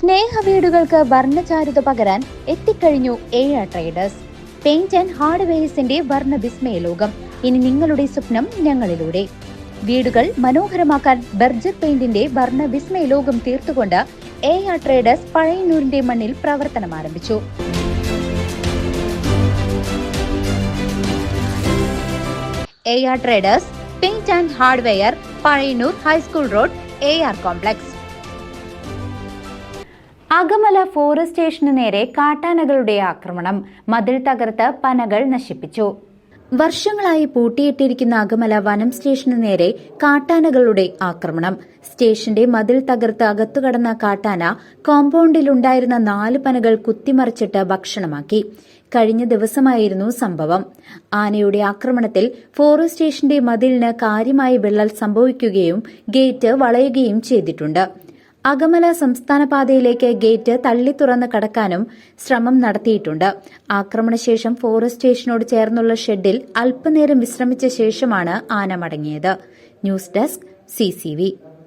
സ്നേഹവീടുകൾക്ക് വർണ്ണചാരുത പകരാൻ എത്തിക്കഴിഞ്ഞു AR traders. Paint and ഹാർഡ്വെയർസിന്റെ വർണ്ണ വിസ്മയ ലോകം. ഇനി നിങ്ങളുടെ സ്വപ്നം ഞങ്ങളിലൂടെ. വീടുകൾ മനോഹരമാക്കാൻ ബർജർ പെയിന്റിന്റെ വർണ്ണ വിസ്മയ ലോകം തീർത്തുകൊണ്ട് AR ട്രേഡേഴ്സ് പഴയന്നൂരിന്റെ മണ്ണിൽ പ്രവർത്തനം ആരംഭിച്ചു. AR traders paint and hardware, Pazhayannur high school road, AR complex. Akamala forest സ്റ്റേഷന് നേരെ കാട്ടാനകളുടെ ആക്രമണം. മതിൽ തകർത്ത് പനകൾ നശിപ്പിച്ചു. വർഷങ്ങളായി പൂട്ടിയിട്ടിരിക്കുന്ന അകമല വനം സ്റ്റേഷന് നേരെ കാട്ടാനകളുടെ ആക്രമണം. സ്റ്റേഷന്റെ മതിൽ തകർത്ത് അകത്തുകടന്ന കാട്ടാന കോമ്പൌണ്ടിലുണ്ടായിരുന്ന 4 പനകൾ കുത്തിമറിച്ചിട്ട് ഭക്ഷണമാക്കി. കഴിഞ്ഞ ദിവസമായിരുന്നു സംഭവം. ആനയുടെ ആക്രമണത്തിൽ ഫോറസ്റ്റ് സ്റ്റേഷന്റെ മതിലിന് കാര്യമായ വിള്ളൽ സംഭവിക്കുകയും ഗേറ്റ് വളയുകയും ചെയ്തിട്ടുണ്ട്. അകമല സംസ്ഥാന പാതയിലേക്ക് ഗേറ്റ് തള്ളി തുറന്ന് കടക്കാനും ശ്രമം നടത്തിയിട്ടുണ്ട്. ആക്രമണശേഷം ഫോറസ്റ്റ് സ്റ്റേഷനോട് ചേർന്നുള്ള ഷെഡിൽ അല്പനേരം വിശ്രമിച്ച ശേഷമാണ് ആന മടങ്ങിയത്. News desk CCV.